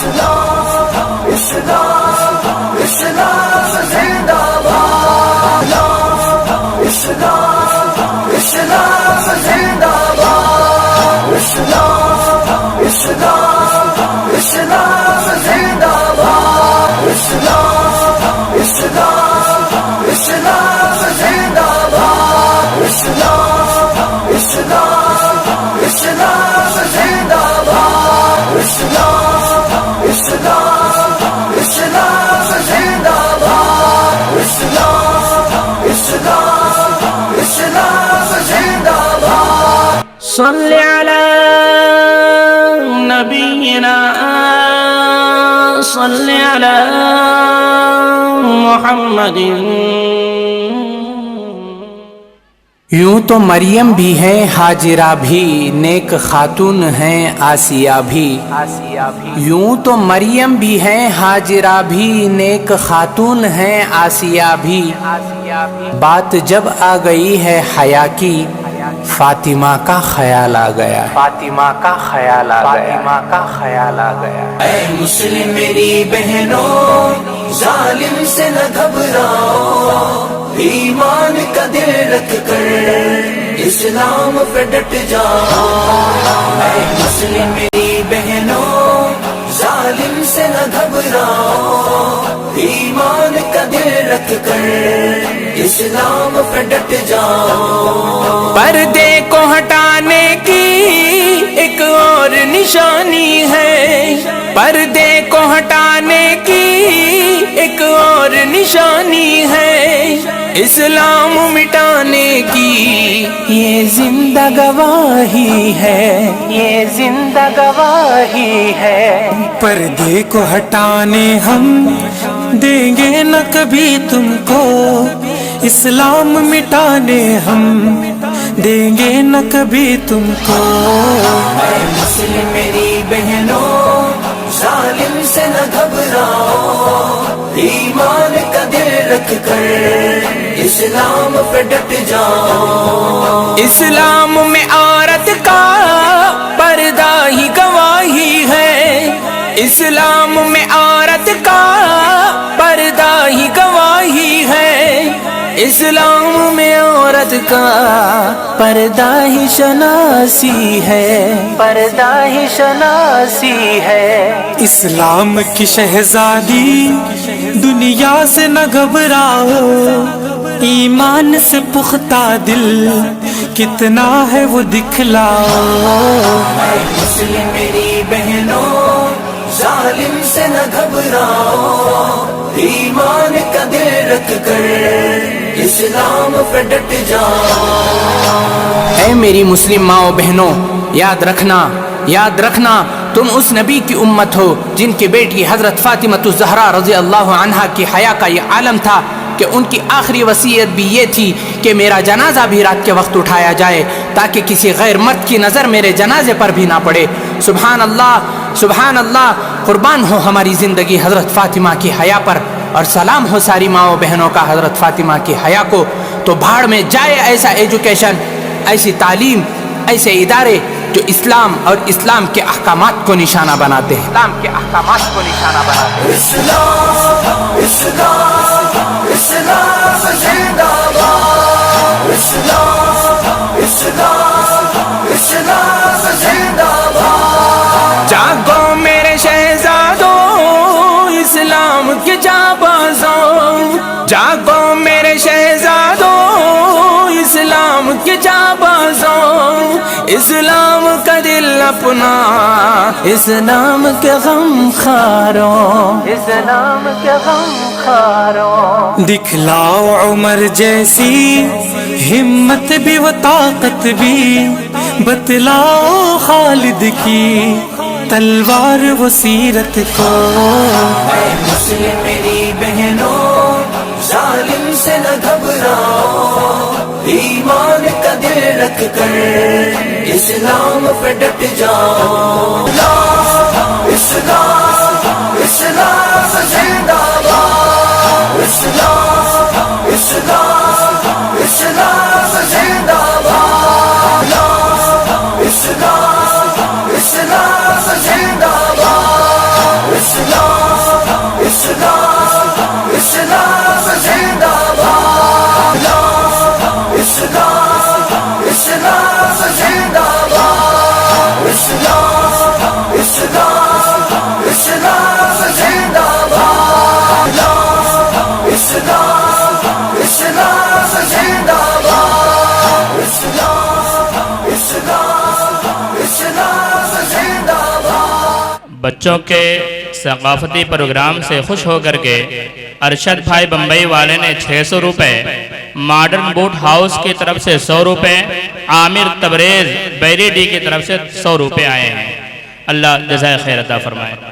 اسلام اسلام اسلام زندہ باد، اسلام اسلام زندہ باد، اسلام اسلام اسلام زندہ باد، اسلام اسلام اسلام زندہ باد، اسلام اسلام اسلام زندہ باد، اسلام اسلام اسلام زندہ باد، اسلام اسلام اسلام زندہ باد۔ صل علی نبینا صل علی محمد۔ یوں تو مریم بھی ہے ہاجرہ بھی، نیک خاتون ہیں آسیہ بھی، یوں تو مریم بھی ہے ہاجرہ بھی، نیک خاتون ہیں آسیہ بھی، بات جب آ گئی ہے حیا کی، فاطمہ کا خیال آ گیا، فاطمہ کا خیال آ گیا، فاطمہ کا خیال آ گیا۔ اے مسلم میری بہنوں، ظالم سے نہ گھبراؤ، ایمان کا دل رکھ کر اسلام پہ ڈٹ جاؤ۔ اے مسلم میری بہنوں، ظالم سے نہ گھبراؤ، ایمان کا دل رکھ کر اسلام پہ ڈٹ جاؤ۔ پردے کو ہٹانے کی ایک اور نشانی ہے، پردے کو ہٹانے کی ایک اور نشانی ہے، اسلام مٹانے کی یہ زندہ گواہی ہے، یہ زندہ گواہی ہے۔ پردے کو ہٹانے ہم دیں گے نہ کبھی تم کو، اسلام مٹانے ہم دیں گے نہ کبھی تم کو۔ اے مسلم میری بہنوں، ظالم سے نہ گھبراؤ، ایمان کا دل رکھ کر اسلام پہ ڈٹ جاؤ۔ اسلام میں عورت کا پردہ ہی گواہی ہے، اسلام میں عورت کا پردہ ہی گواہی ہے، اسلام میں عورت کا پردہ ہی شناسی ہے، پردہ ہی شناسی ہے۔ اسلام کی شہزادی دنیا سے نہ گھبراؤ، ایمان سے پختہ دل کتنا ہے وہ دکھلاؤ۔ اے مسلم میری بہنوں، ظالم سے نہ گھبراؤ، ایمان کا دل رکھ کر اسلام پہ ڈٹ جاؤ۔ اے میری مسلم ماؤں بہنوں، یاد رکھنا، یاد رکھنا تم اس نبی کی امت ہو جن کی بیٹی حضرت فاطمہ الزہرا رضی اللہ عنہا کی حیا کا یہ عالم تھا کہ ان کی آخری وصیت بھی یہ تھی کہ میرا جنازہ بھی رات کے وقت اٹھایا جائے تاکہ کسی غیر مرد کی نظر میرے جنازے پر بھی نہ پڑے۔ سبحان اللہ، سبحان اللہ، قربان ہو ہماری زندگی حضرت فاطمہ کی حیا پر، اور سلام ہو ساری ماؤں بہنوں کا حضرت فاطمہ کی حیا کو۔ تو بھاڑ میں جائے ایسا ایجوکیشن، ایسی تعلیم، ایسے ادارے جو اسلام اور اسلام کے احکامات کو نشانہ بناتے ہیں، اسلام کے احکامات کو نشانہ بناتے ہیں۔ اسلام اسلام اسلام زندہ باد، اسلام اسلام اسلام زندہ باد۔ جاگو میرے شہزادوں اسلام کے جانبازوں، جاگو میرے شہزادوں اسلام کے جانبازوں، اسلام کا دل اپنا اسلام کے غم خاروں، اسلام کے غم خاروں۔ دکھلاؤ عمر جیسی ہمت بھی و طاقت بھی، بتلاؤ خالد کی تلوار و سیرت کو۔ اے مسلم میری بہنوں، ظالم سے نہ گھبراؤ، ایمان کا دل رکھ کر اسلام پہ ڈٹ جاؤ۔ اسلام اسلام زندہ باد، اسلام اسلام اسلام زندہ باد، اسلام اسلام زندہ باد، بچوں کے ثقافتی پروگرام سے خوش ہو کر کے ارشد بھائی بمبئی والے نے 600 روپے، ماڈرن بوٹ ہاؤس کی طرف سے 100 روپے، عامر تبریز بیری ڈی کی طرف سے 100 روپے آئے ہیں۔ اللہ جزائے خیر عطا فرمائے۔